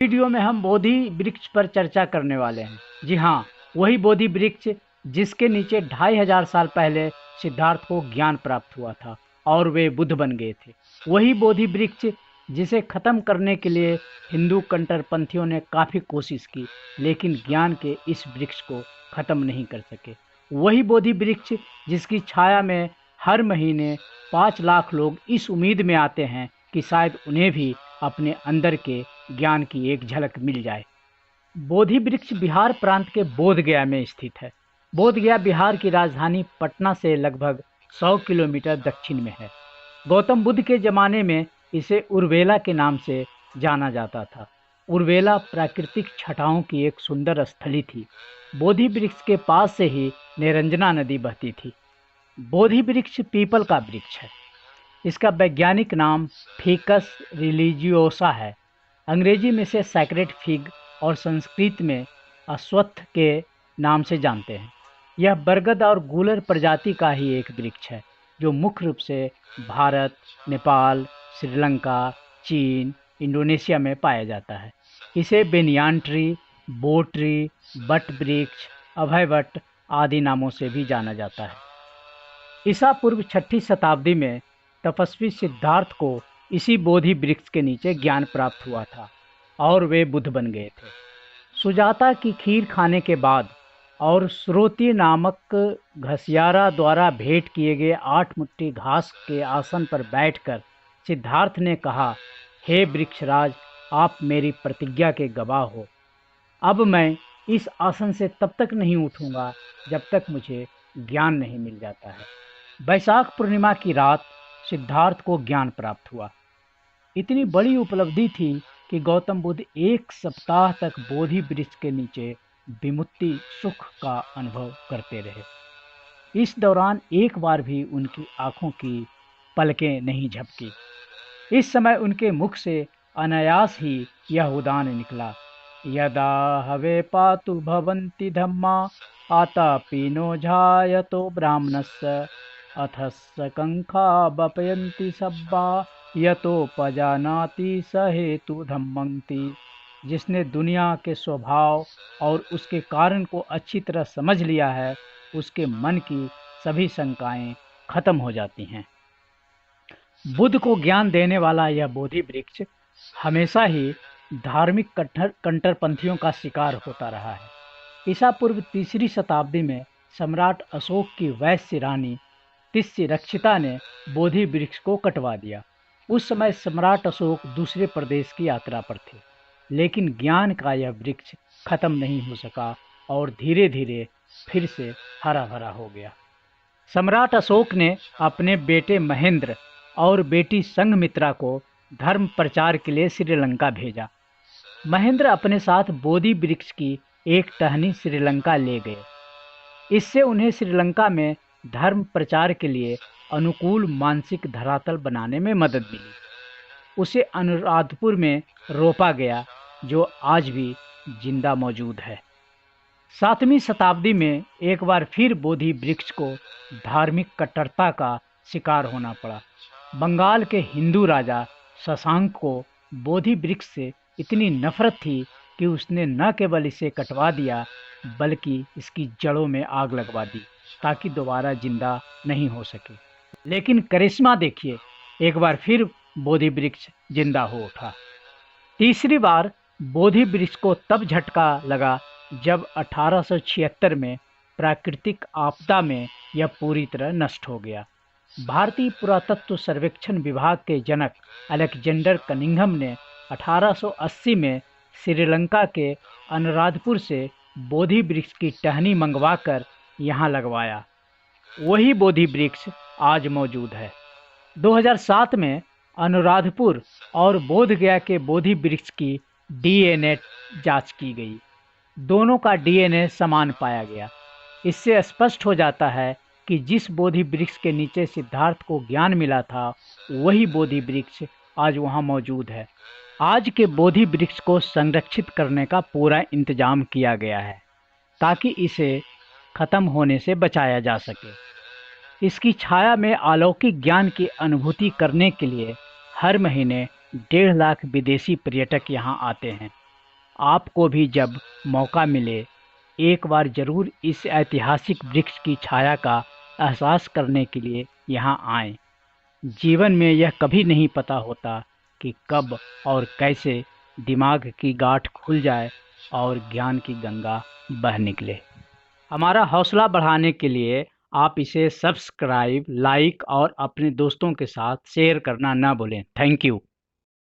Video में हम बोधि वृक्ष पर चर्चा करने वाले हैं। जी हाँ, वही बोधि वृक्ष जिसके नीचे 2500 साल पहले सिद्धार्थ को ज्ञान प्राप्त हुआ था और वे बुद्ध बन गए थे। वही बोधि वृक्ष जिसे खत्म करने के लिए हिंदू कट्टरपंथियों ने काफ़ी कोशिश की, लेकिन ज्ञान के इस वृक्ष को खत्म नहीं कर सके। वही बोधि वृक्ष जिसकी छाया में हर महीने 5 लाख लोग इस उम्मीद में आते हैं कि शायद उन्हें भी अपने अंदर के ज्ञान की एक झलक मिल जाए। बोधि वृक्ष बिहार प्रांत के बोधगया में स्थित है। बोधगया बिहार की राजधानी पटना से लगभग 100 किलोमीटर दक्षिण में है। गौतम बुद्ध के ज़माने में इसे उर्वेला के नाम से जाना जाता था। उर्वेला प्राकृतिक छटाओं की एक सुंदर स्थली थी। बोधि वृक्ष के पास से ही निरंजना नदी बहती थी। बोधि वृक्ष पीपल का वृक्ष है। इसका वैज्ञानिक नाम फिकस रिलीजियोसा है। अंग्रेजी में इसे सैक्रेड फिग और संस्कृत में अश्वत्थ के नाम से जानते हैं। यह बरगद और गूलर प्रजाति का ही एक वृक्ष है जो मुख्य रूप से भारत, नेपाल, श्रीलंका, चीन, इंडोनेशिया में पाया जाता है। इसे बेनियान ट्री, बो ट्री, बट वृक्ष, अभय वट आदि नामों से भी जाना जाता है। ईसा पूर्व 6ठी शताब्दी में तपस्वी सिद्धार्थ को इसी बोधि वृक्ष के नीचे ज्ञान प्राप्त हुआ था और वे बुद्ध बन गए थे। सुजाता की खीर खाने के बाद और श्रोति नामक घसियारा द्वारा भेंट किए गए 8 मुट्ठी घास के आसन पर बैठकर सिद्धार्थ ने कहा, हे वृक्षराज, आप मेरी प्रतिज्ञा के गवाह हो। अब मैं इस आसन से तब तक नहीं उठूंगा जब तक मुझे ज्ञान नहीं मिल जाता है। वैशाख पूर्णिमा की रात सिद्धार्थ को ज्ञान प्राप्त हुआ। इतनी बड़ी उपलब्धि थी कि गौतम बुद्ध 1 सप्ताह तक बोधि वृक्ष के नीचे विमुक्ति सुख का अनुभव करते रहे। इस दौरान एक बार भी उनकी आंखों की पलकें नहीं झपकी। इस समय उनके मुख से अनायास ही यह उदान निकला, यदा हवे पातु भवन्ति धम्मा आतापीनो झायतो ब्राह्मणस्य अथस्य कंखा बपयन्ति सब्बा यतोपजानाति स हेतु धम्मंति। जिसने दुनिया के स्वभाव और उसके कारण को अच्छी तरह समझ लिया है, उसके मन की सभी शंकाएं खत्म हो जाती हैं। बुद्ध को ज्ञान देने वाला यह बोधि वृक्ष हमेशा ही धार्मिक कट्टरपंथियों का शिकार होता रहा है। ईसा पूर्व 3री शताब्दी में सम्राट अशोक की वैश्य रानी तिस्य रक्षिता ने बोधि वृक्ष को कटवा दिया। उस समय सम्राट अशोक दूसरे प्रदेश की यात्रा पर थे, लेकिन ज्ञान का यह वृक्ष खत्म नहीं हो सका और धीरे धीरे फिर से हरा भरा हो गया। सम्राट अशोक ने अपने बेटे महेंद्र और बेटी संघमित्रा को धर्म प्रचार के लिए श्रीलंका भेजा। महेंद्र अपने साथ बोधि वृक्ष की एक टहनी श्रीलंका ले गए। इससे उन्हें श्रीलंका में धर्म प्रचार के लिए अनुकूल मानसिक धरातल बनाने में मदद मिली। उसे अनुराधपुर में रोपा गया, जो आज भी जिंदा मौजूद है। 7वीं शताब्दी में एक बार फिर बोधि वृक्ष को धार्मिक कट्टरता का शिकार होना पड़ा। बंगाल के हिंदू राजा शशांक को बोधि वृक्ष से इतनी नफरत थी कि उसने न केवल इसे कटवा दिया, बल्कि इसकी जड़ों में आग लगवा दी ताकि दोबारा जिंदा नहीं हो सके। लेकिन करिश्मा देखिए, एक बार फिर बोधि वृक्ष जिंदा हो उठा। तीसरी बार बोधि वृक्ष को तब झटका लगा जब 1876 में प्राकृतिक आपदा में यह पूरी तरह नष्ट हो गया। भारतीय पुरातत्व सर्वेक्षण विभाग के जनक अलेक्जेंडर कनिंघम ने 1880 में श्रीलंका के अनुराधपुर से बोधि वृक्ष की टहनी मंगवाकर यहाँ लगवाया। वही बोधि वृक्ष आज मौजूद है। 2007 में अनुराधपुर और बोधगया के बोधि वृक्ष की डीएनए जांच की गई। दोनों का डीएनए समान पाया गया। इससे स्पष्ट हो जाता है कि जिस बोधि वृक्ष के नीचे सिद्धार्थ को ज्ञान मिला था, वही बोधि वृक्ष आज वहाँ मौजूद है। आज के बोधि वृक्ष को संरक्षित करने का पूरा इंतजाम किया गया है ताकि इसे खत्म होने से बचाया जा सके। इसकी छाया में अलौकिक ज्ञान की अनुभूति करने के लिए हर महीने 1.5 लाख विदेशी पर्यटक यहाँ आते हैं। आपको भी जब मौका मिले एक बार ज़रूर इस ऐतिहासिक वृक्ष की छाया का एहसास करने के लिए यहाँ आएं। जीवन में यह कभी नहीं पता होता कि कब और कैसे दिमाग की गांठ खुल जाए और ज्ञान की गंगा बह निकले। हमारा हौसला बढ़ाने के लिए आप इसे सब्सक्राइब, लाइक और अपने दोस्तों के साथ शेयर करना ना भूलें। Thank you.